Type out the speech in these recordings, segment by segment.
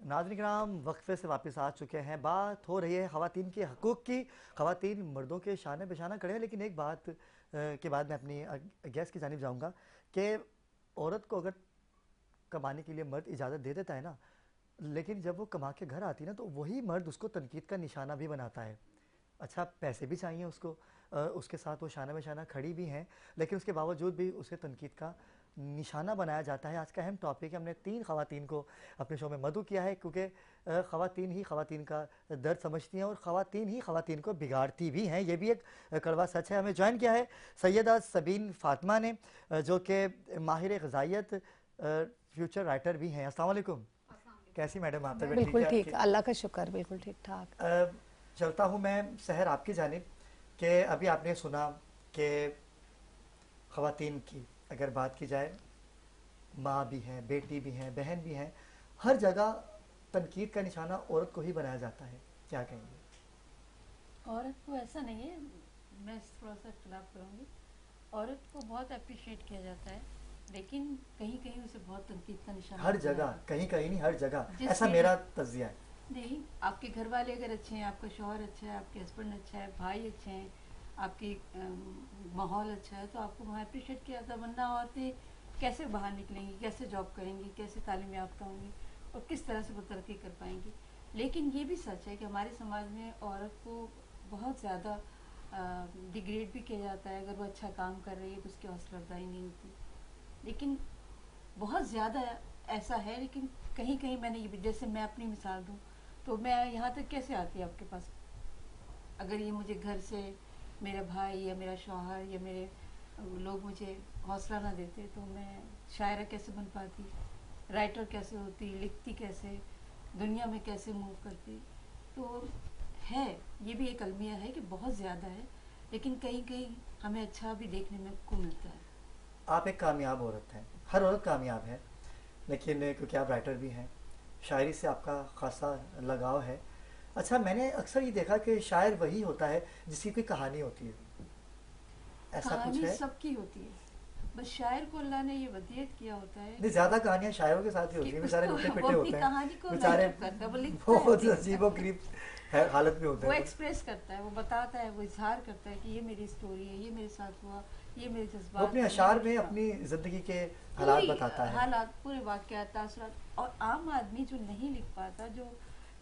नाज़रीन किराम वक्फे से वापस आ चुके हैं। बात हो रही है ख़वातीन के हकूक़ की। ख़वातीन मर्दों के शाने बेशाना खड़े हैं, लेकिन एक बात के बाद मैं अपनी गैस की जानिब जाऊँगा कि औरत को अगर कमाने के लिए मर्द इजाज़त दे देता है ना, लेकिन जब वो कमा के घर आती है ना, तो वही मर्द उसको तनकीद का निशाना भी बनाता है। अच्छा, पैसे भी चाहिए उसको, उसके साथ वो शाना बेशाना खड़ी भी हैं, लेकिन उसके बावजूद भी उसे तनकीद का निशाना बनाया जाता है। आज का अहम टॉपिक है। हमने 3 ख़वातीन को अपने शो में मदऊ किया है, क्योंकि ख़वातीन ही ख़वातीन का दर्द समझती हैं और ख़वातीन ही ख़वातीन को बिगाड़ती भी हैं। ये भी एक कड़वा सच है। हमें ज्वाइन किया है सैयदा सबीन फ़ातिमा ने, जो कि माहिर ग़िज़ाइयत, फ्यूचर राइटर भी हैं। अस्सलाम वालेकुम। कैसी मैडम आप? तबीयत बिल्कुल ठीक ठीक, है? अल्लाह का शुक्र, बिल्कुल ठीक ठाक। चलता हूँ मैं शहर आपकी जानिब कि अभी आपने सुना कि ख़वातीन की अगर बात की जाए, माँ भी हैं, बेटी भी हैं, बहन भी हैं, हर जगह तनकीद का निशाना औरत को ही बनाया जाता है। क्या कहेंगे? औरत को ऐसा नहीं है, मैं थोड़ा सा खिलाफ करूँगी। औरत को बहुत अप्रिशिएट किया जाता है, लेकिन कहीं कहीं उसे बहुत तनकीद का निशाना हर बनाया जगह, जाता कहीं कहीं नहीं, हर जगह, है। ऐसा मेरा तज्जिया है। नहीं, आपके घर वाले अगर अच्छे हैं, आपका शौहर अच्छा है, आपके हस्बैंड अच्छा है, भाई अच्छे हैं, आपकी माहौल अच्छा है, तो आपको वहाँ अप्रिशिएट किया जाता है। वरना औरतें कैसे बाहर निकलेंगी, कैसे जॉब करेंगी, कैसे तालीम याफ्ता होंगी और किस तरह से वो तरक्की कर पाएंगी। लेकिन ये भी सच है कि हमारे समाज में औरत को बहुत ज़्यादा डिग्रेड भी किया जाता है। अगर वो अच्छा काम कर रही है तो उसकी हौसला अफजाई नहीं होती। लेकिन बहुत ज़्यादा ऐसा है, लेकिन कहीं कहीं मैंने ये भी, जैसे मैं अपनी मिसाल दूँ तो मैं यहाँ तक कैसे आती आपके पास, अगर ये मुझे घर से मेरा भाई या मेरा शौहर या मेरे लोग मुझे हौसला ना देते तो मैं शायरा कैसे बन पाती, राइटर कैसे होती, लिखती कैसे, दुनिया में कैसे मूव करती। तो है, ये भी एक अलमिया है कि बहुत ज़्यादा है, लेकिन कहीं कहीं हमें अच्छा भी देखने में को मिलता है। आप एक कामयाब औरत हैं, हर औरत कामयाब है, लेकिन क्योंकि आप राइटर भी हैं, शायरी से आपका खासा लगाव है। अच्छा, मैंने अक्सर ये देखा कि शायर वही होता है जिसकी कोई कहानी होती है। ऐसा कुछ कहानी है? सबकी होती है, बस शायर को अल्लाह ने ये वसीयत किया होता है नहीं, ज्यादा कहानियां शायरों के साथ ही कि होती हैं। बेचारे उसको लुटे वो पिटे अपनी होते हैं, कहानी को बेचारे राइट अप करता है, वो लिखता है बहुत अपनी अजीबो कहानी। गरीब हालत में होते वो हैं। एक्सप्रेस करता है, वो बताता है, वो इजहार करता है कि ये मेरी स्टोरी है, ये मेरे साथ हुआ, ये मेरे वो जज्बात अपने है, ये अशार मेरे में काम, अपनी जिंदगी के हालात पूरी बताता है। हालात, पूरे वाक़यात, तासुरात। और आम आदमी जो नहीं लिख पाता, जो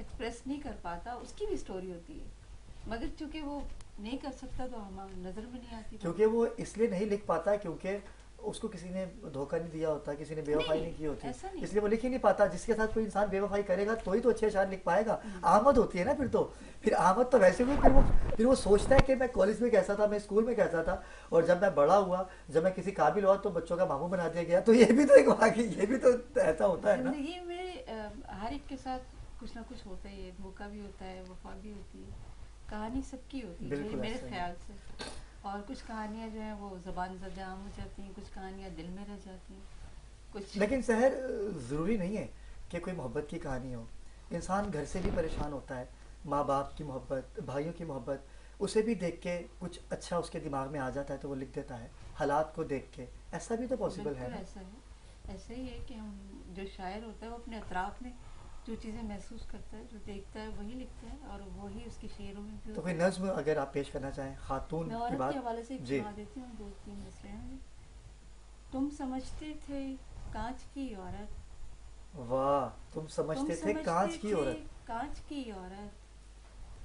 एक्सप्रेस नहीं कर पाता, उसकी भी स्टोरी होती है, मगर चूंकि वो नहीं कर सकता तो हम नज़र में नहीं आती बात। क्योंकि वो इसलिए नहीं लिख पाता क्योंकि उसको किसी ने धोखा नहीं दिया होता, किसी ने बेवफाई नहीं, नहीं की होती, ऐसा नहीं। इसलिए वो लिख ही नहीं पाता। जिसके साथ कोई इंसान बेवफाई करेगा तो ही तो अच्छे अशार लिख पाएगा। हम्म। आमद होती है ना फिर तो। फिर आमद तो वैसे हुई, फिर वो सोचता है कि मैं कॉलेज में कैसा था, मैं स्कूल में कैसा था, और जब मैं बड़ा हुआ, जब मैं किसी काबिल हुआ तो बच्चों का मामू बना दिया गया। तो ये भी तो एक वाकई, ये भी तो ऐसा होता है ना। जिंदगी में हर एक के साथ कुछ ना कुछ होता ही है, धोखा भी होता है, वफा भी होती है, कहानी सबकी होती है बिल्कुल मेरे ऐसा ही। ख्याल से। और कुछ कहानियाँ जो हैं वो ज़बान ज़द आम हो जाती हैं, कुछ कहानियाँ दिल में रह जाती हैं, कुछ। लेकिन शहर ज़रूरी नहीं है कि कोई मोहब्बत की कहानी हो। इंसान घर से भी परेशान होता है, माँ बाप की मोहब्बत, भाइयों की मोहब्बत, उसे भी देख के कुछ अच्छा उसके दिमाग में आ जाता है तो वो लिख देता है, हालात को देख के। ऐसा भी तो पॉसिबल है बिल्कुल ना। ऐसा है, ऐसा ही है कि हम, जो शायर होता है वो अपने अतराफ़ में जो चीज़ें महसूस करता है, जो देखता है, वही लिखता है, और वही उसके शेरों में भी तो होता कोई है। नज्म अगर आप पेश करना चाहें, खातून मैं की औरत के बात। हवाले से एक जी। सुना देती हूँ, दो तीन मसले हैं। तुम समझते थे कांच की औरत, वाह, तुम तुम समझते थे कांच समझते की थे औरत। कांच की औरत,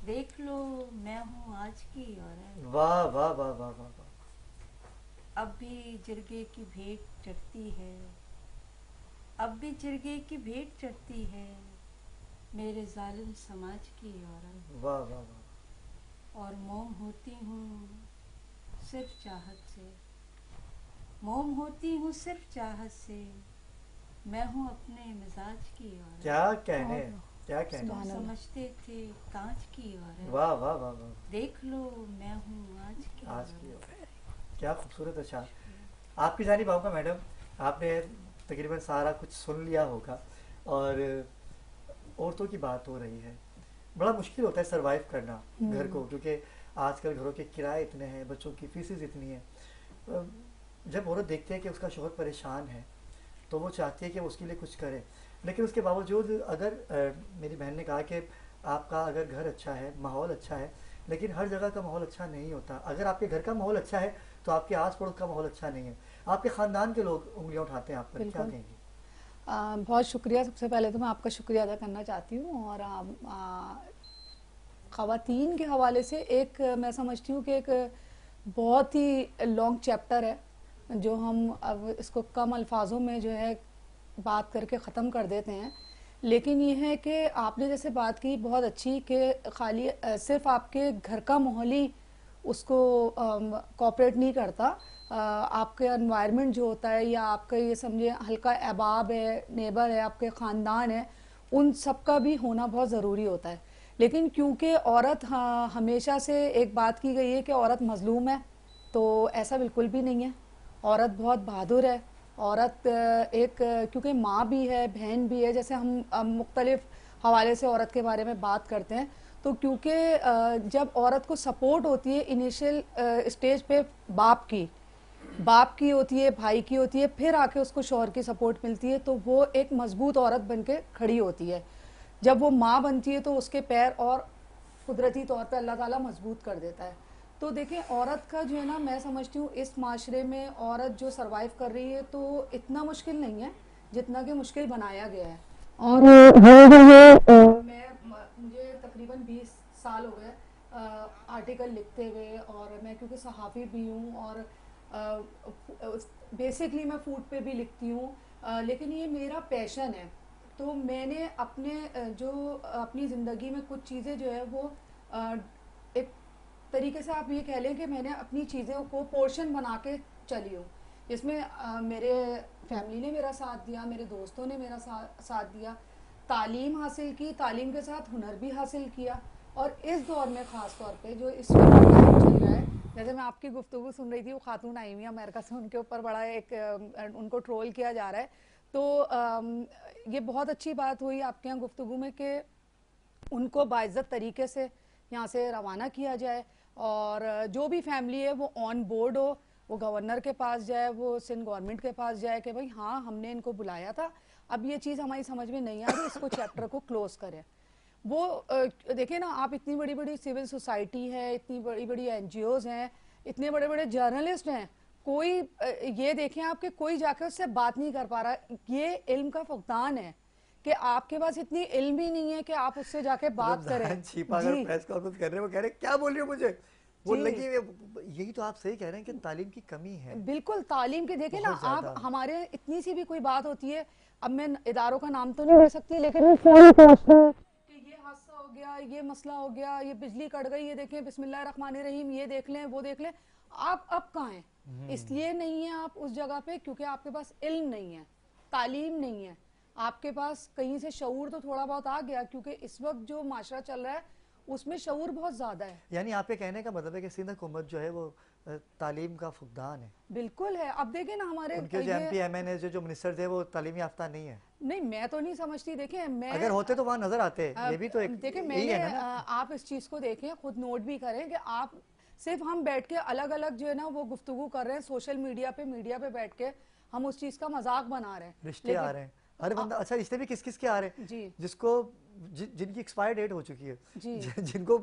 देख लो मैं हूँ आज की औरत। वाह वाह वाह वाह वाह वाह। अब भी जिरगे की भेंट चढ़ती है, अब भी जिरगे की भेंट चढ़ती है, मेरे जालिम समाज की औरत। वाह वाह वाह। और मोम होती हूँ सिर्फ चाहत से, मोम होती हूँ सिर्फ चाहत से, मैं हूँ अपने मिजाज की औरत। क्या कहने, और क्या कहने। तुम सुभान अल्लाह। समझते थे कांच की औरत, वाह वाह वाह वाह। देख लो मैं हूँ आज की आज की औरत। औरत, क्या खूबसूरत अशार। आपकी जानिब आऊँगा मैडम। आपने तकरीबन सारा कुछ सुन लिया होगा, और औरतों की बात हो रही है। बड़ा मुश्किल होता है सरवाइव करना घर को, क्योंकि आजकल घरों के किराए इतने हैं, बच्चों की फीसेस इतनी हैं। जब औरत देखती है कि उसका शौहर परेशान है तो वो चाहती है कि वो उसके लिए कुछ करे। लेकिन उसके बावजूद अगर मेरी बहन ने कहा कि आपका अगर घर अच्छा है, माहौल अच्छा है, लेकिन हर जगह का माहौल अच्छा नहीं होता। अगर आपके घर का माहौल अच्छा है तो आपके आस पड़ोस का माहौल अच्छा नहीं है, आपके ख़ानदान के लोग उंगलियां उठाते हैं आप पर, क्या बिल्कुल। कहेंगी? बहुत शुक्रिया, सबसे पहले तो मैं आपका शुक्रिया अदा करना चाहती हूँ। और ख़वातीन के हवाले से एक मैं समझती हूँ कि एक बहुत ही लॉन्ग चैप्टर है, जो हम अब इसको कम अल्फाजों में जो है बात करके ख़त्म कर देते हैं। लेकिन ये है कि आपने जैसे बात की बहुत अच्छी, कि खाली सिर्फ आपके घर का माहौल ही उसको कॉपरेट नहीं करता। आपके एनवायरनमेंट जो होता है, या आपका ये समझे हल्का अहबाब है, नेबर है, आपके ख़ानदान है, उन सब का भी होना बहुत ज़रूरी होता है। लेकिन क्योंकि औरत, हाँ, हमेशा से एक बात की गई है कि औरत मज़लूम है, तो ऐसा बिल्कुल भी नहीं है। औरत बहुत बहादुर है। औरत क्योंकि माँ भी है, बहन भी है, जैसे हम मुख्तलिफ हवाले से औरत के बारे में बात करते हैं। तो क्योंकि जब औरत को सपोर्ट होती है इनिशियल स्टेज पे बाप की होती है, भाई की होती है, फिर आके उसको शौहर की सपोर्ट मिलती है, तो वो एक मजबूत औरत बन के खड़ी होती है। जब वो माँ बनती है तो उसके पैर और कुदरती तौर पे अल्लाह ताला मजबूत कर देता है। तो देखिए, औरत का जो है ना, मैं समझती हूँ इस माशरे में औरत जो सरवाइव कर रही है तो इतना मुश्किल नहीं है जितना कि मुश्किल बनाया गया है। और मुझे तकरीबन 20 साल हो गए आर्टिकल लिखते हुए, और मैं क्योंकि सहाफ़ी भी हूँ, और बेसिकली मैं फूड पे भी लिखती हूँ, लेकिन ये मेरा पैशन है। तो मैंने अपनी ज़िंदगी में कुछ चीज़ें जो है वो एक तरीके से आप ये कह लें कि मैंने अपनी चीज़ों को पोर्शन बना के चली हूँ, जिसमें मेरे फैमिली ने मेरा साथ दिया, मेरे दोस्तों ने मेरा साथ दिया, तालीम हासिल की, तालीम के साथ हुनर भी हासिल किया। और इस दौर में ख़ास तौर पे जो इस वक्त टाइम चल रहा है, जैसे मैं आपकी गुफ्तगू सुन रही थी, वो खातून आई हुई है अमेरिका से, उनके ऊपर बड़ा उनको ट्रोल किया जा रहा है। तो ये बहुत अच्छी बात हुई आपके यहाँ गुफ्तगू में कि उनको बाइज्जत तरीके से यहाँ से रवाना किया जाए, और जो भी फैमिली है वो ऑन बोर्ड हो, वो गवर्नर के पास जाए, वो सिंध गवर्नमेंट के पास जाए कि भाई हाँ, हमने इनको बुलाया था, अब ये चीज़ हमारी समझ में नहीं आ रही, इसको चैप्टर को क्लोज करें। वो देखिए ना, आप इतनी बड़ी बड़ी सिविल सोसाइटी है, इतनी बड़ी बड़ी एनजीओज हैं, इतने बड़े बड़े जर्नलिस्ट हैं, कोई ये देखें आपके कोई जाके उससे बात नहीं कर पा रहा। ये इल्म का फुकदान है कि आपके पास इतनी इल्म ही नहीं है कि आप उससे जाके बात करें। रमजान छिपा अगर जी प्रेस कॉन्फ्रेंस कर रहे हैं, वो कह रहे हैं क्या बोल रही हो मुझे, वो जी, लगी यही तो आप सही कह रहे हैं कि तालीम की कमी है बिल्कुल तालीम के देखे ना बहुत आप, ज्यादा। हमारे इतनी सी भी कोई बात होती है, अब मैं इदारों का नाम तो नहीं ले सकती, लेकिन वो फौरन पहुंचते हैं कि ये हादसा हो गया, ये मसला हो गया, ये बिजली कट गई, ये देखें बिस्मिल्लाह रहमान रहीम, ये देख लें, वो देख लें। आप अब कहाँ हैं? इसलिए नहीं है आप उस जगह पे क्योंकि आपके पास इल्म नहीं है, तालीम नहीं है, आपके पास कहीं से शऊर तो थोड़ा बहुत आ गया, क्योंकि इस वक्त जो माशरा चल रहा है उसमें शऊर बहुत ज्यादा है। यानी आपके कहने का मतलब है कि सिंध हुकूमत जो है वो तालीम का फुकदान है, बिल्कुल है। अब देखें ना हमारे उनके जो ये, एमपी एमएनए जो मिनिस्टर थे वो तालीम याफ्ता नहीं है। नहीं मैं तो नहीं समझती। देखें अगर मैं होते तो वहां नजर आते, ये भी तो एक देखें यही मैंने है ना। आप इस चीज़ को देखें, खुद नोट भी करें कि आप सिर्फ हम बैठ के अलग अलग जो है ना वो गुफ्तगू कर रहे हैं सोशल मीडिया पे बैठ के, हम उस चीज़ का मजाक बना रहे हैं, रिश्ते आ लेकिन रहे हैं हर बंदा, अच्छा रिश्ते भी किस किस के आ रहे हैं, जी जिसको जिनकी एक्सपायर डेट हो चुकी है, जी जिनको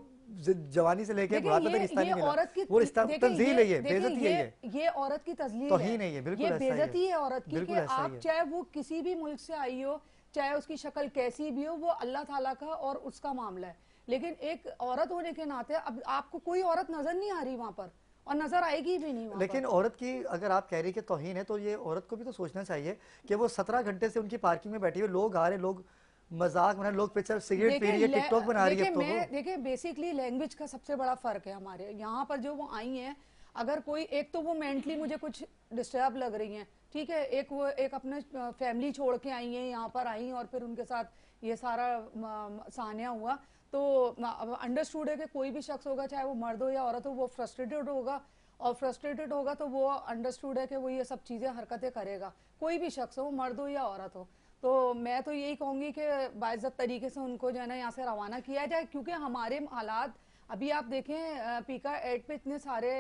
जवानी से लेके देखिए, बुढ़ापे तक रिश्ता ये नहीं मिला, औरत की, वो रिश्ता देखिए तंजील है, ये देखिए बेइज्जती है, ये औरत की तजलील है, तौहीन है, ये बिल्कुल ये ऐसा ही है, बेइज्जती है औरत की, कि बिल्कुल ऐसा ही आप है। चाहे वो किसी भी मुल्क से आई हो, चाहे उसकी शक्ल कैसी भी हो, वो अल्लाह ताला का और उसका मामला है। लेकिन एक औरत होने के नाते अब आपको कोई औरत नजर नहीं आ रही वहां पर, और नजर आएगी भी नहीं वहां पर। लेकिन औरत की अगर आप कह रही कि तौहीन है, तो ये औरत को भी तो सोचना चाहिए कि वो 17 घंटे से उनकी पार्किंग में बैठी हुई, लोग आ रहे, लोग मजाक बना, लोग पिक्चर सिगरेट पी रही है, टिकटॉक बना रही है, अब तो वो देखिए बेसिकली लैंग्वेज का सबसे बड़ा फर्क है हमारे यहाँ पर जो वो आई हैं। अगर कोई एक तो वो मेंटली मुझे कुछ डिस्टर्ब लग रही हैं, ठीक है, एक वो एक अपने फैमिली छोड़ के आई हैं, यहाँ पर आई और फिर उनके साथ ये सारा सान्या हुआ। तो अंडरस्टूड है कि कोई भी शख्स होगा, चाहे वो मर्द हो या औरत हो, वो फ्रस्ट्रेटेड होगा, और फ्रस्ट्रेटेड होगा तो वो अंडरस्टूड है कि वो ये सब चीज़ें हरकतें करेगा, कोई भी शख्स हो, मर्द हो या औरत हो। तो मैं तो यही कहूँगी कि बाइज्जत तरीके से उनको जो है ना यहाँ से रवाना किया जाए, क्योंकि हमारे हालात अभी आप देखें पीका एड पे इतने सारे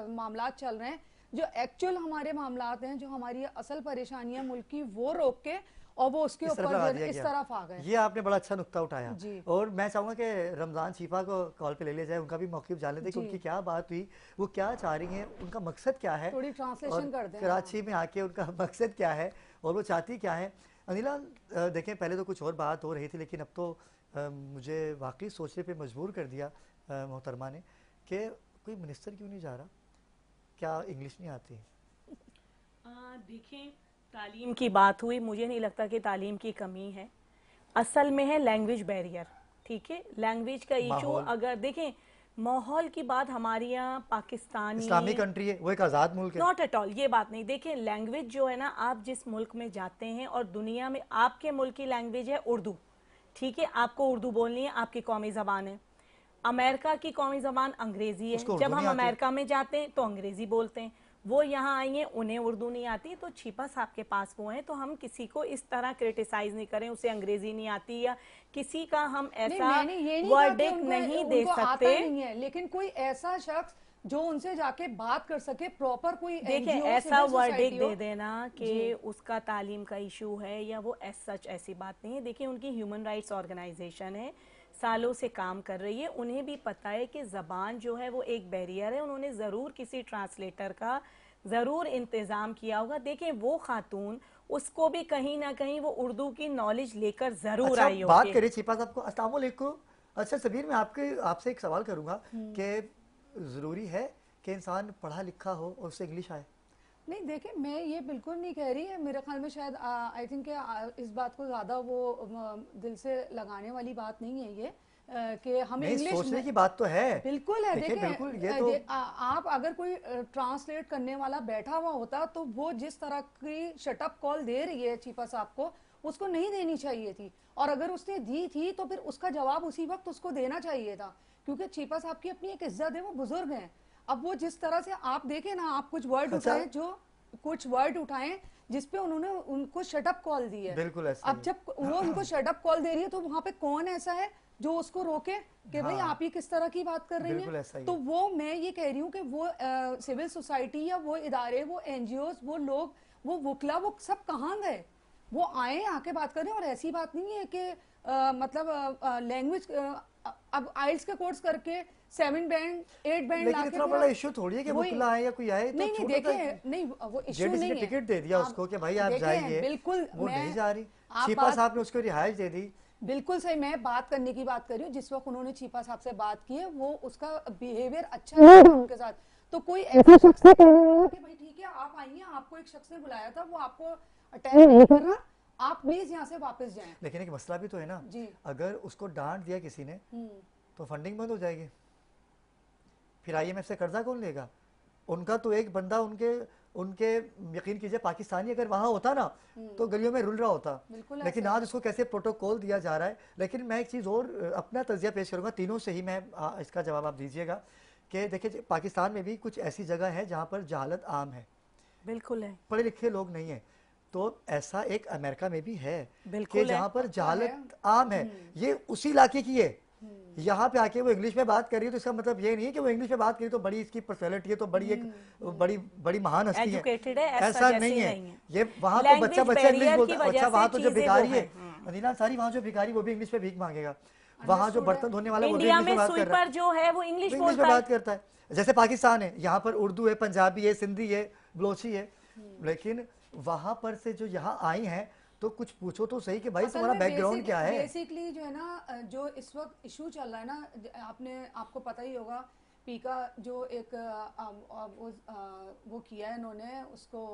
मामलात चल रहे हैं जो एक्चुअल हमारे मामलात हैं, जो हमारी असल परेशानियां मुल्क की, वो रोक के और वो उसके इस तरफ ऊपर लगा जो दिया है इस गया। तरफ आ गए। ये आपने बड़ा अच्छा नुक्ता उठाया। जी और मैं चाहूंगा कि रमज़ान शिफा को कॉल पे ले लिया जाए, उनका भी मौक़िफ़ जान लेते हैं कि जी, उनकी क्या बात हुई, वो क्या चाह रही हैं, उनका मकसद क्या है, थोड़ी और ट्रांसलेशन कर दें। हाँ कराची में आके उनका मकसद क्या है और वो चाहती क्या है। अनिला, देखें पहले तो कुछ और बात हो रही थी, लेकिन अब तो मुझे वाकई सोचने पे मजबूर कर दिया मोहतरमा ने कि कोई मिनिस्टर क्यों नहीं जा रहा, क्या इंग्लिश नहीं आती? देखें, तालीम की बात हुई, मुझे नहीं लगता कि तालीम की कमी है, असल में है लैंग्वेज बैरियर। ठीक है, लैंग्वेज का इशू माहौल, अगर देखें, माहौल की बात हमारे यहाँ इस्लामी पाकिस्तानी, कंट्री है, वो एक आज़ाद मुल्क है। नॉट एट ऑल, ये बात नहीं। देखें, लैंग्वेज जो है ना, आप जिस मुल्क में जाते हैं और दुनिया में, आपके मुल्क की लैंग्वेज है उर्दू, ठीक है, आपको उर्दू बोलनी है, आपकी कौमी ज़बान है। अमेरिका की कौमी ज़बान अंग्रेज़ी है, उसको जब उर्दू नहीं हम आती। अमेरिका में जाते हैं तो अंग्रेज़ी बोलते हैं। वो यहाँ आई हैं, उन्हें उर्दू नहीं आती, तो छिपा साहब के पास वो हैं, तो हम किसी को इस तरह क्रिटिसाइज़ नहीं करें, उसे अंग्रेज़ी नहीं आती या किसी का हम नहीं, ऐसा मैंने ये नहीं कहा कि वर्डिक्ट उनको नहीं दे उनको आता सकते। नहीं है, लेकिन कोई ऐसा शख्स जो उनसे जाके बात कर सके, प्रॉपर कोई देखें, एनजीओ, ऐसा सिविल वर्डिक सोसाइटी हो। दे देना कि जी उसका तालीम का इशू है या वो एज सच, ऐसी बात नहीं है। देखिए, उनकी ह्यूमन राइट्स ऑर्गेनाइजेशन है, सालों से काम कर रही है, उन्हें भी पता है कि ज़बान जो है वो एक बैरियर है, उन्होंने ज़रूर किसी ट्रांसलेटर का ज़रूर इंतज़ाम किया होगा। देखें, वो खातून, उसको भी कहीं ना कहीं वो उर्दू की नॉलेज लेकर ज़रूर अच्छा, आई बात होगी। करिए छिपा साहब को। अस्सलाम वालेकुम। अच्छा सबीर, मैं आपसे एक सवाल करूंगा कि ज़रूरी है कि इंसान पढ़ा लिखा हो और उसे इंग्लिश आए? नहीं, देखिए, मैं ये बिल्कुल नहीं कह रही है, मेरे ख्याल में शायद आई थिंक इस बात को ज़्यादा वो दिल से लगाने वाली बात नहीं है ये, कि हम नहीं, इंग्लिश सोचने में की बात तो है। बिल्कुल है। देखिए देखिए, बिल्कुल, ये तो आप अगर कोई ट्रांसलेट करने वाला बैठा हुआ होता तो वो जिस तरह की शटअप कॉल दे रही है चीपा साहब को, उसको नहीं देनी चाहिए थी, और अगर उसने दी थी तो फिर उसका जवाब उसी वक्त उसको देना चाहिए था, क्योंकि चीपा साहब की अपनी एक इज्जत है, वो बुजुर्ग हैं। अब वो जिस तरह से आप देखें ना, आप कुछ वर्ड अच्छा, उठाएं, जो कुछ वर्ड उठाएं जिसपे उन्होंने उनको शटअप कॉल दी है। बिल्कुल ऐसा अब ही जब वो उनको शटअप कॉल दे रही है तो वहां पे कौन ऐसा है जो उसको रोके कि भाई हाँ, आप ही किस तरह की बात कर रही बिल्कुल हैं? ऐसा ही तो है। वो मैं ये कह रही हूँ कि वो सिविल सोसाइटी या वो इदारे, वो एनजीओ, वो लोग, वो वकला, वो सब कहाँ गए? वो आए, आके बात करें। और ऐसी बात नहीं है कि मतलब लैंग्वेज, अब आइल्स का कोर्स करके 7 बैंड 8 बैंड लेकिन लाके इतना फिर बड़ा इशू थोड़ी है कि वही वकील आए या कोई आए तो नहीं नहीं, छोटा सा देखिए, नहीं, वो इश्यू जेडीसी नहीं ने है। टिकट दे दिया आप उसको कि भाई आप देखें, जाइए, बिल्कुल वो मैं नहीं जा रही। आप छिपा बात साहब ने उसको रिहाइश दे दी। बिल्कुल सही, मैं बात करने की बात कर रही हूँ। जिस वक्त उन्होंने चीपा साहब से बात की है, वो उसका बिहेवियर अच्छा नहीं था उनके साथ, तो कोई ऐसा शख्स नहीं कहने वाला कि भाई ठीक है आप आइए, आपको एक शख्स ने बुलाया था, वो आपको अटेंड नहीं कर रहा, आप प्लीज यहाँ से वापस जाएं। लेकिन एक मसला भी तो है ना, जी अगर उसको डांट दिया किसी ने हम्म, तो फंडिंग बंद हो जाएगी, फिर आईएमएफ से कर्जा कौन लेगा? उनका तो एक बंदा उनके उनके यकीन कीजिए पाकिस्तानी अगर वहाँ होता ना तो गलियों में रुल रहा होता। बिल्कुल लेकिन ऐसा आज उसको कैसे प्रोटोकॉल दिया जा रहा है। लेकिन मैं एक चीज़ और अपना तजिया पेश करूँगा, तीनों से ही मैं इसका जवाब आप दीजिएगा कि देखिए पाकिस्तान में भी कुछ ऐसी जगह है जहाँ पर जहालत आम है, बिल्कुल है, पढ़े लिखे लोग नहीं हैं। तो ऐसा एक अमेरिका में भी है कि बिल्कुल है। जहाँ पर है। जहालत आम है, ये उसी इलाके की है। यहाँ पे आके वो इंग्लिश में बात कर रही है तो इसका मतलब ये नहीं है कि वो इंग्लिश में बात करी तो बड़ी इसकी पर्सनैलिटी है, तो बड़ी एक बड़ी बड़ी महान हस्ती है, एजुकेटेड है, ऐसा जैसे नहीं है। नहीं है। ये वहाँ तो लैंग्वेज बच्चा बच्चा इंग्लिश बैरियर बोलता की है। वजह अच्छा, वहाँ से तो जो चीजें भिखारी वो है हैं। अदीना सारी, वहाँ जो भिखारी वो भी इंग्लिश में भीख मांगेगा, वहाँ जो बर्तन धोने वाला वो भी इंडिया इंग्लिश में में बात कर रहा है, स्वीपर जो है वो इंग्लिश वो इंग्लिश में बोलता है। बात करता है। जैसे पाकिस्तान है, यहाँ पर उर्दू है, पंजाबी है, सिंधी है, बलोची है, लेकिन वहाँ पर से जो यहाँ आई हैं तो कुछ पूछो तो सही कि भाई असल तुम्हारा में बैकग्राउंड क्या है। बेसिकली जो है ना, जो इस वक्त इशू चल रहा है ना, आपको पता ही होगा, पीका जो एक वो किया है इन्होंने उसको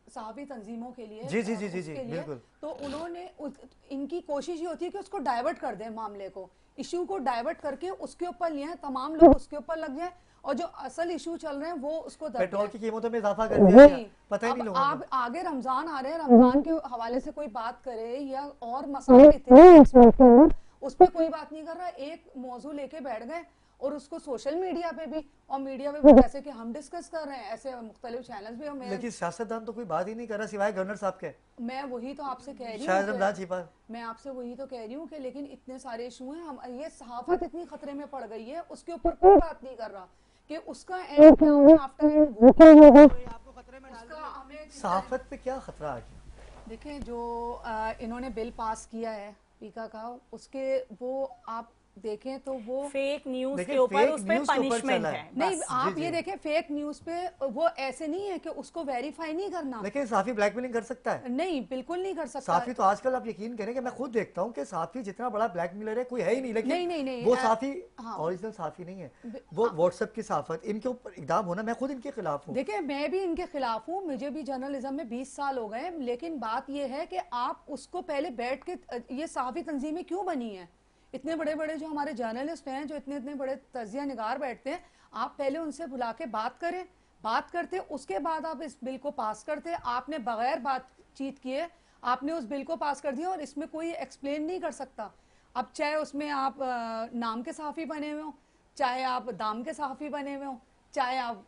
सहाफ़ी तंजीमों के लिए, जी जी जी जी जी उसके लिए, बिल्कुल। तो उन्होंने इनकी कोशिश ये होती है कि उसको डाइवर्ट कर दें, मामले को, इशू को डाइवर्ट करके उसके ऊपर लिए, तमाम लोग उसके ऊपर लग जाए और जो असल इशू चल रहे हैं वो उसको दब पेट्रोल जाए। की कीमतों में इजाफा कर दिया क्या? जी, पता ही नहीं अब लोगों आप को। आगे रमजान आ रहे हैं, रमजान के हवाले से कोई बात करे या और मसाले इतने हैं इस मुल्क के अंदर, उस पर कोई बात नहीं कर रहा। एक मौजू लेके बैठ गए और उसको सोशल मीडिया पे भी, और मीडिया पे भी जैसे कि हम डिस्कस कर रहे हैं, ऐसे मुख्तलिफ चैनल्स भी हमें। लेकिन सियासतदान तो कोई बात ही नहीं कर रहा सिवाय गवर्नर साहब के। मैं वही तो आपसे कह रही शायद हूँ रमजान छिपा। मैं आपसे वही तो कह रही हूँ कि लेकिन इतने सारे इशू हैं, हम ये सहाफत इतनी खतरे में पड़ गई है, उसके ऊपर कोई बात नहीं कर रहा कि उसका एंड क्या होगा, आफ्टर एंड वो क्या होगा, उसका हमें सहाफत पे क्या खतरा आ गया? देखें जो इन्होंने बिल पास किया है पीका का, उसके वो आप देखें तो वो फेक न्यूज देखिए, के ऊपर फेक उस पे न्यूज़ के ऊपर पनिशमेंट चला है है। नहीं, बस। आप जी, ये जी। देखें फेक न्यूज पे वो ऐसे नहीं है कि उसको वेरीफाई नहीं करना, लेकिन साफी ब्लैकमेलिंग कर सकता है। नहीं बिल्कुल नहीं कर सकता। साफी तो आजकल आप यकीन करें कि मैं खुद देखता हूं कि साफी जितना बड़ा ब्लैकमेलर है कोई है ही नहीं, लेकिन नहीं, नहीं, नहीं, वो साफी हाँ। ओरिजिनल साफी नहीं है, वो व्हाट्सएप की साफत, इनके ऊपर इकदाम होना, मैं खुद इनके खिलाफ हूँ। देखिए मैं भी इनके खिलाफ हूँ, मुझे भी जर्नलिज्म में 20 साल हो गए, लेकिन बात यह है कि आप उसको पहले बैठ के ये सहाफ़ी तंजीमें क्यों बनी हैं, इतने बड़े बड़े जो हमारे जर्नलिस्ट हैं, जो इतने इतने बड़े तजिया निगार बैठते हैं, आप पहले उनसे बुला के बात करें, बात करते उसके बाद आप इस बिल को पास करते। आपने बगैर बातचीत किए आपने उस बिल को पास कर दिया, और इसमें कोई एक्सप्लेन नहीं कर सकता। अब चाहे उसमें आप नाम के सहाफ़ी बने हुए हो, चाहे आप दाम के सहाफ़ी बने हुए हो, चाहे आप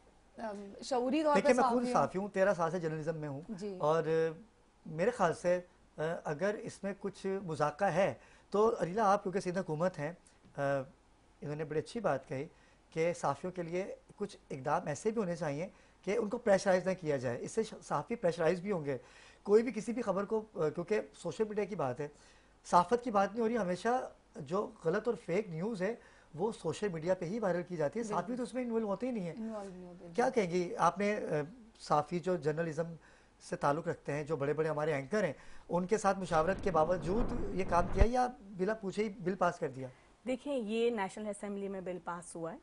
शऊरी तौर पे देखिए मैं खुद सहाफ़ी हो। साफी हूँ, 13 साल से जर्नलिज्म में हूँ, जी। और मेरे ख्याल से अगर इसमें कुछ मुज़ाक़ा है तो अरीला आप क्योंकि सीधा हुकूमत हैं, इन्होंने बड़ी अच्छी बात कही कि साफ़ियों के लिए कुछ इकदाम ऐसे भी होने चाहिए कि उनको प्रेशराइज ना किया जाए, इससे साफ़ी प्रेशराइज भी होंगे। कोई भी किसी भी खबर को, क्योंकि सोशल मीडिया की बात है, साफ़त की बात नहीं हो रही, हमेशा जो गलत और फेक न्यूज़ है वो सोशल मीडिया पे ही वायरल की जाती है, साफ़ी तो उसमें इन्वॉल्व होते ही नहीं है। इन्वॉल्व नहीं होते। क्या कहेंगी आपने, साफ़ी जो जर्नलिज्म से ताल्लुक़ रखते हैं, जो बड़े बड़े हमारे एंकर हैं, उनके साथ मुशावरत के बावजूद ये काम किया या बिला पूछे ही बिल पास कर दिया? देखिए ये नेशनल असेंबली में बिल पास हुआ है,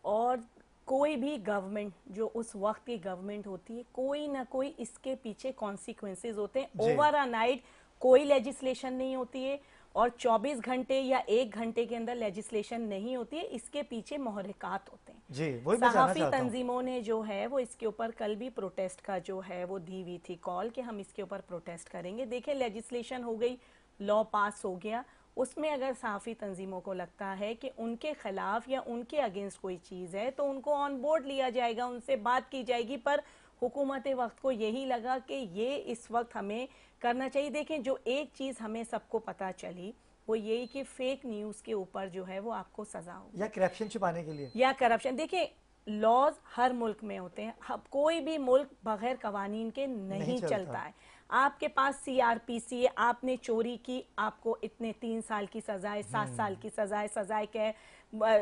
और कोई भी गवर्नमेंट जो उस वक्त की गवर्नमेंट होती है, कोई ना कोई इसके पीछे कॉन्सिक्वेंसेज होते हैं। जी। ओवर अ नाइट कोई लेजिस्लेशन नहीं होती है, और 24 घंटे या 1 घंटे के अंदर लेजिस्लेशन नहीं होती है, इसके पीछे मुहर्रिकात होते हैं। जी, वही मैं जानना सहाफ़ी चाहता हूँ। तंजीमों ने जो है वो इसके ऊपर कल भी प्रोटेस्ट का जो है वो दी हुई थी कॉल कि हम इसके ऊपर प्रोटेस्ट करेंगे। देखिए लेजिस्लेशन हो गई, लॉ पास हो गया, उसमें अगर सहाफ़ी तंजीमों को लगता है कि उनके खिलाफ या उनके अगेंस्ट कोई चीज़ है तो उनको ऑन बोर्ड लिया जाएगा, उनसे बात की जाएगी। पर हुकूमत वक्त को यही लगा कि ये इस वक्त हमें करना चाहिए। देखें जो एक चीज़ हमें सबको पता चली वो यही कि फेक न्यूज़ के ऊपर जो है वो आपको सज़ा होगी, या करप्शन छुपाने के लिए। या करप्शन। देखिए लॉज हर मुल्क में होते हैं, कोई भी मुल्क बगैर कवानीन के नहीं चलता है। आपके पास सीआरपीसी है, आपने चोरी की, आपको इतने 3 साल की सजा है, 7 साल की सजा है, सजाए क्या है,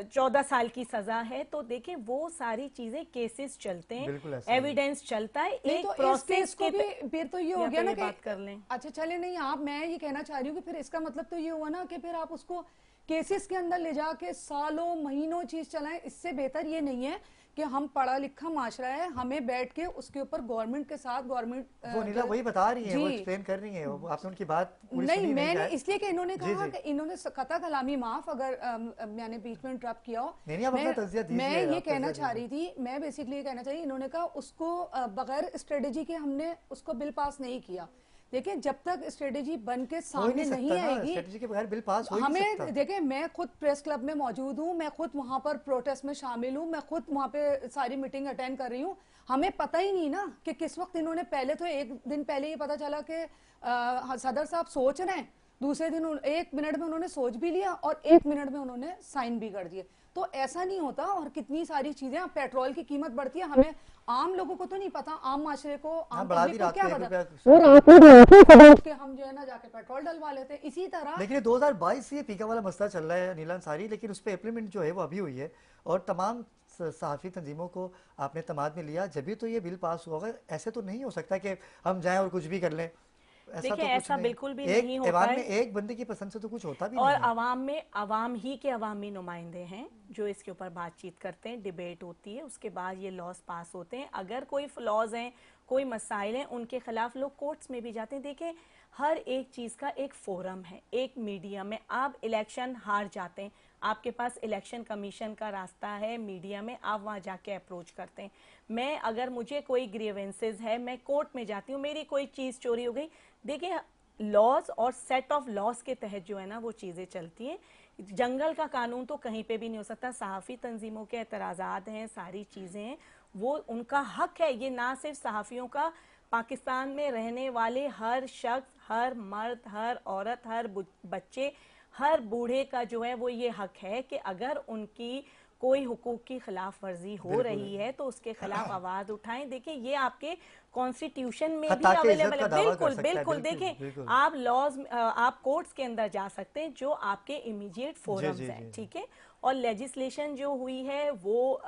14 साल की सजा है। तो देखें वो सारी चीजें केसेस चलते बिल्कुल हैं, ऐसा है। एविडेंस चलता है, नहीं एक तो इस प्रोसेस केस को भी फिर तो ये हो या गया तो ना ये कि बात कर लें। अच्छा चले नहीं, आप मैं ये कहना चाह रही हूँ कि फिर इसका मतलब तो ये हुआ ना कि फिर आप उसको केसेस के अंदर ले जाके सालों महीनों चीज चलाएं। इससे बेहतर ये नहीं है कि हम पढ़ा लिखा माशरा है, हमें बैठ के उसके ऊपर गवर्नमेंट के साथ गवर्नमेंट वो नीला वही बता रही है, वो जी। एक्सप्लेन कर रही है, आपने उनकी बात पूरी नहीं सुनी मैंने शायद। इसलिए कि इन्होंने जी, कहा जी। कि इन्होंने कता कलामी माफ, अगर मैंने बीच में इंटरप्ट किया हो। नहीं, आप अपना तज्जिया दीजिए, मैं ये आप कहना तज्जिया चाह रही थी, मैं बेसिकली ये कहना चाहिए, इन्होंने कहा उसको बगैर स्ट्रेटेजी के हमने उसको बिल पास नहीं किया। देखिए जब तक स्ट्रेटेजी बन के हो ही सामने नहीं नहीं सकता ना, आएगी, स्ट्रेटजी के बगैर बिल पास हो ही नहीं सकता। हमें देखें, मैं खुद प्रेस क्लब में मौजूद हूँ, मैं खुद वहां पर प्रोटेस्ट में शामिल हूँ, मैं खुद वहां पे सारी मीटिंग अटेंड कर रही हूँ। हमें पता ही नहीं ना कि किस वक्त इन्होंने, पहले तो एक दिन पहले ही पता चला कि सदर साहब सोच रहे हैं, दूसरे दिन 1 मिनट में उन्होंने सोच भी लिया और 1 मिनट में उन्होंने साइन भी कर दिए। तो ऐसा नहीं होता। और कितनी सारी चीजें, पेट्रोल की कीमत बढ़ती है, हमें आम लोगों को तो नहीं पता, आम माशरे को, आम बढ़ा दी पब्लिक को रात क्या को 1 पता, रुपया। वो रात में कि हम जो है ना जाके पेट्रोल डलवा लेते हैं। इसी तरह लेकिन ये 2022 से ये पीका वाला मसला चल रहा है नीला अंसारी, लेकिन उस पर इम्प्लीमेंट जो है वो अभी हुई है, और तमाम सहाफ़ी तंजीमों को आपने तमाद में लिया, जब भी तो ये बिल पास हुआ होगा। ऐसे तो नहीं हो सकता कि हम जाएं और कुछ भी कर लें, ऐसा देखिए तो कुछ ऐसा नहीं। बिल्कुल भी एक नहीं होता ऐवान है। में एक बंदे की पसंद से तो कुछ होता भी और नहीं है। अवाम में अवाम ही के अवामी नुमाइंदे हैं जो इसके ऊपर बातचीत करते हैं, डिबेट होती है, उसके बाद ये लॉज पास होते हैं। अगर कोई फ्लॉज हैं, कोई मसाइल हैं, उनके खिलाफ लोग कोर्ट्स में भी जाते हैं। देखें हर एक चीज़ का एक फोरम है, एक मीडिया में आप इलेक्शन हार जाते हैं, आपके पास इलेक्शन कमीशन का रास्ता है, मीडिया में आप वहाँ जाके अप्रोच करते हैं। मैं अगर मुझे कोई ग्रीवेंसेस है, मैं कोर्ट में जाती हूँ, मेरी कोई चीज़ चोरी हो गई, देखिए लॉज और सेट ऑफ लॉज के तहत जो है ना वो चीज़ें चलती हैं। जंगल का कानून तो कहीं पे भी नहीं हो सकता। सहाफ़ी तंजीमों के एतराज़ात हैं, सारी चीज़ें हैं, वो उनका हक है। ये ना सिर्फ सहाफ़ियों का, पाकिस्तान में रहने वाले हर शख्स, हर मर्द, हर औरत, हर बच्चे, हर बूढ़े का जो है वो ये हक है कि अगर उनकी कोई हुकूक की खिलाफ वर्जी हो बिल्कुल। रही है तो उसके खिलाफ आवाज उठाएं। देखिए ये आपके कॉन्स्टिट्यूशन में भी खता के इज्जत अवेलेबल का है। दावा कर बिल्कुल सकता है, बिल्कुल। बिल्कुल देखें बिल्कुल। आप लॉज, आप कोर्ट्स के अंदर जा सकते हैं जो आपके इमीडिएट जी फोरम्स जी हैं, जी। ठीक है। और लेजिस्लेशन जो हुई है वो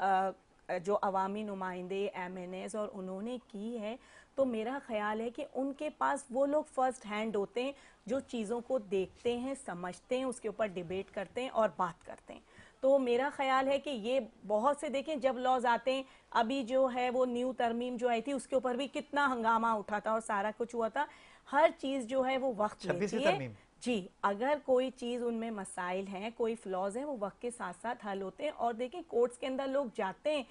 जो अवामी नुमाइंदे MNAs और उन्होंने की है, तो मेरा ख्याल है कि उनके पास वो लोग फर्स्ट हैंड होते हैं जो चीज़ों को देखते हैं, समझते हैं, उसके ऊपर डिबेट करते हैं और बात करते हैं। तो मेरा ख्याल है कि ये बहुत से, देखें जब लॉज आते हैं, अभी जो है वो न्यू तरमीम जो आई थी उसके ऊपर भी कितना हंगामा उठा था और सारा कुछ हुआ था। हर चीज़ जो है वो वक्त 26वीं लेती है तरमीम। जी। अगर कोई चीज़ उनमें मसाइल हैं, कोई फ्लॉज हैं, वो वक्त के साथ साथ हल होते हैं। और देखें कोर्ट्स के अंदर लोग जाते हैं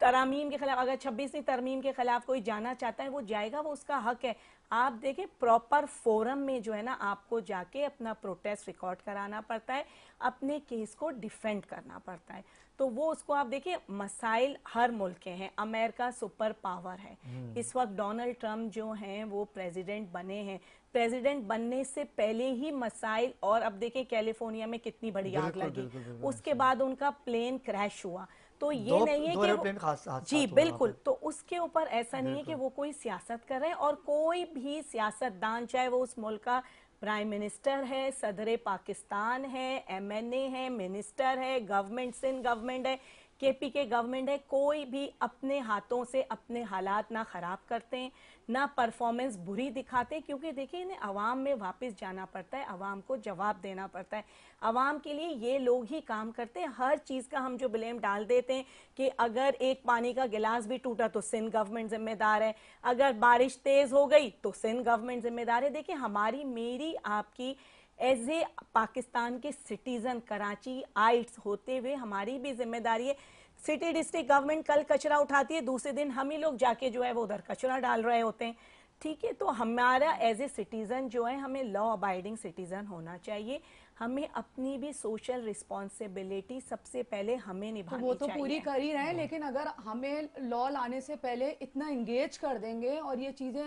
तरामीम के खिलाफ, अगर 26वीं तरमीम के खिलाफ कोई जाना चाहता है वो जाएगा, वो उसका हक है। आप देखें प्रॉपर फोरम में जो है ना आपको जाके अपना प्रोटेस्ट रिकॉर्ड कराना पड़ता है, अपने केस को डिफेंड करना पड़ता है। तो वो उसको आप देखिए, मसाइल हर मुल्क के हैं, अमेरिका सुपर पावर है। इस वक्त डोनाल्ड ट्रम्प जो हैं वो प्रेसिडेंट बने हैं, प्रेसिडेंट बनने से पहले ही मसाइल, और अब देखें कैलिफोर्निया में कितनी बड़ी आग बिल्कुल लगी, बिल्कुल बिल्कुल। उसके बाद उनका प्लेन क्रैश हुआ। तो ये दो नहीं है दो कि एरोप्लेन का हादसा जी हुआ वहाँ बिल्कुल, पे। तो उसके ऊपर ऐसा नहीं है कि बिल्कुल। वो कोई सियासत कर रहे हैं। और कोई भी सियासतदान, चाहे वो उस मुल्क का प्राइम मिनिस्टर है, सदर पाकिस्तान है, MNA है, मिनिस्टर है, गवर्नमेंट, सिंध गवर्नमेंट है, KPK गवर्नमेंट है, कोई भी अपने हाथों से अपने हालात ना ख़राब करते हैं, ना परफॉर्मेंस बुरी दिखाते, क्योंकि देखिए इन्हें अवाम में वापस जाना पड़ता है, अवाम को जवाब देना पड़ता है। अवाम के लिए ये लोग ही काम करते हैं। हर चीज़ का हम जो ब्लेम डाल देते हैं कि अगर एक पानी का गिलास भी टूटा तो सिंध गवर्नमेंट जिम्मेदार है, अगर बारिश तेज़ हो गई तो सिंध गवर्नमेंट जिम्मेदार है। देखिए हमारी, मेरी, आपकी एज ए पाकिस्तान के सिटीजन, कराची आइट्स होते हुए हमारी भी जिम्मेदारी है। सिटी डिस्ट्रिक्ट गवर्नमेंट कल कचरा उठाती है, दूसरे दिन हम ही लोग जाके जो है वो उधर कचरा डाल रहे होते हैं, ठीक है। तो हमारा एज ए सिटीजन जो है, हमें लॉ अबाइडिंग सिटीजन होना चाहिए। हमें अपनी भी सोशल रिस्पॉन्सिबिलिटी सबसे पहले हमें तो निभानी वो तो चाहिए। पूरी कर ही रहे हैं, लेकिन अगर हमें लॉ लाने से पहले इतना इंगेज कर देंगे और ये चीज़ें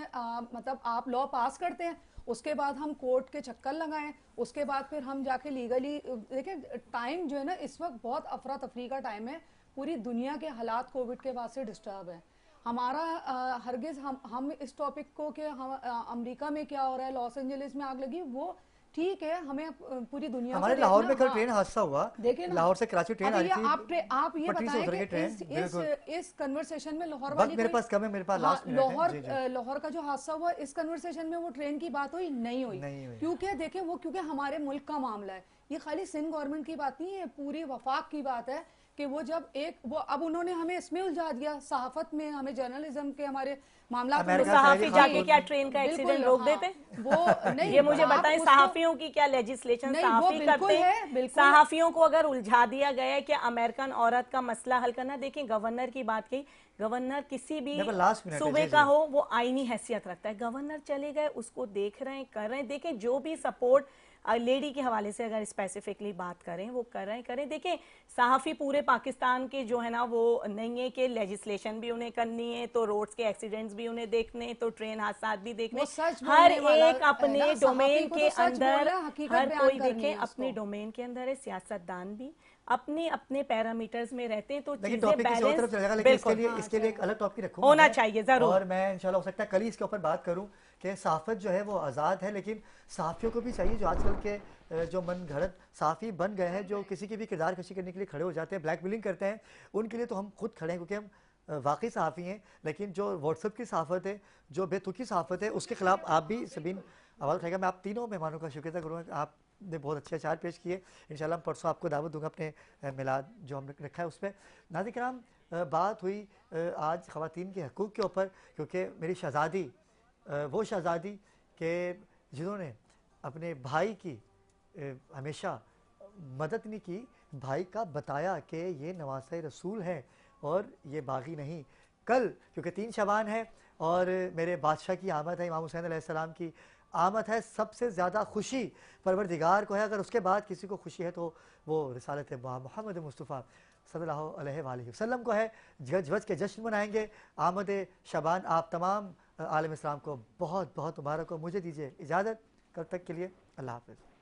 मतलब आप लॉ पास करते हैं, उसके बाद हम कोर्ट के चक्कर लगाएं, उसके बाद फिर हम जाके लीगली देखें। टाइम जो है ना इस वक्त बहुत अफरा तफरी का टाइम है, पूरी दुनिया के हालात कोविड के बाद से डिस्टर्ब है। हमारा हरगिज हम इस टॉपिक को कि हम अमेरिका में क्या हो रहा है, लॉस एंजलिस में आग लगी, वो ठीक है, हमें पूरी दुनिया हमारे को लाहौर देखना। में कल हाँ, ट्रेन हादसा हुआ, देखिए ना, लाहौर से कराची ट्रेन आ अभी रही थी, आप ये पटरी से बताएं उतर गई कि ट्रेन। बिल्कुल। इस कन्वर्सेशन में लाहौर वक्त वाली मेरे कोई, पास कम है, मेरे पास हाँ, लास्ट मिनट है। जी जी। लाहौर का जो हादसा हुआ, इस कन्वर्सेशन में वो ट्रेन की बात हुई नहीं हुई, नहीं हुई। क्योंकि देखें वो, क्योंकि हमारे मुल्क का मामला है, ये खाली सिंध गवर्नमेंट की बात नहीं है, पूरी वफाक की बात है कि वो जब एक वो, अब उन्होंने हमें इसमें उलझा दिया, सहाफत में, हमें जर्नलिज्म के हमारे मामला अमेरिका तो से सहाफी आएगी जाके खातून। क्या ट्रेन का बिल्कुल, एक्सीडेंट रोक हाँ, देते? वो नहीं, ये मुझे आप बताएं, उसको, सहाफियों की क्या लेजिस्लेशन नहीं, वो सहाफी बिल्कुल करते? है, बिल्कुल। सहाफियों को अगर उलझा दिया गया है कि अमेरिकन औरत का मसला हल करना, देखिए गवर्नर की बात की, गवर्नर किसी भी मेरे पास लास्ट मिनट है। सूबे जी का जी। हो वो आईनी हैसियत रखता है। गवर्नर चले गए, उसको देख रहे हैं, कर रहे हैं। देखें जो भी सपोर्ट लेडी के हवाले से अगर स्पेसिफिकली बात करें, वो कर रहे हैं, करें। देखें सहाफ़ी पूरे पाकिस्तान के जो है ना वो नहीं है कि लेजिस्लेशन भी उन्हें करनी है, तो रोड्स के एक्सीडेंट्स भी उन्हें देखने, तो ट्रेन हादसा भी देखने, वो सच हर बोलने वाला एक है अपने ना, डोमेन सहाफी को के तो सच अंदर, बोलना है, हकीकत हर बयान कोई करनी देखे है अपने उसको। डोमेन के अंदर है, सियासतदान भी अपने अपने पैरामीटर्स में रहते हैं, तो लेकिन चीजें टॉपिक किसी और तरफ बैलेंस चला जाएगा, लेकिन बिल्कुल इसके लिए एक अलग टॉपिक रखूंगा होना मैं। चाहिए जरूर। और मैं इंशाल्लाह हो सकता है कल ही इसके ऊपर बात करूं कि सहाफत जो है वो आज़ाद है, लेकिन सहाफ़ियों को भी चाहिए जो आजकल के जो मन घड़त सहाफ़ी बन गए हैं, जो किसी की भी किरदार कशी करने के लिए खड़े हो जाते हैं, ब्लैकमेलिंग करते हैं, उनके लिए तो हम खुद खड़े हैं, क्योंकि हम वाकई सहाफ़ी हैं। लेकिन जो व्हाट्सएप की सहाफ़त है, जो बेतुकी सहाफ़त है, उसके खिलाफ आप भी सबीन आवाज़ उठाएगा। मैं आप तीनों मेहमानों का शुक्रिया करूँगा कि आपने बहुत अच्छे अचार पेश किए। इंशाल्लाह परसों आपको दावत दूंगा अपने मिलाद जो हमने रखा है उस पर। नाज़रीन किराम, बात हुई आज ख़वातीन के हकूक़ के ऊपर, क्योंकि मेरी शहज़ादी, वो शहज़ादी के जिन्होंने अपने भाई की हमेशा मदद नहीं की, भाई का बताया कि ये नवासे रसूल है और ये बागी नहीं। कल क्योंकि 3 शबान है और मेरे बादशाह की आमद है, इमाम हुसैन अलैहिस्सलाम की आमद है, सबसे ज़्यादा खुशी परवरदिगार को है। अगर उसके बाद किसी को खुशी है तो वो रिसालत मोहम्मद मुस्तफ़ा सल्लल्लाहु अलैहि वसल्लम को है। गज वज के जश्न मनाएंगे आमद शबान। आप तमाम आलम इस्लाम को बहुत बहुत मुबारक हो। मुझे दीजिए इजाज़त, कल तक के लिए अल्लाह हाफ़िज़।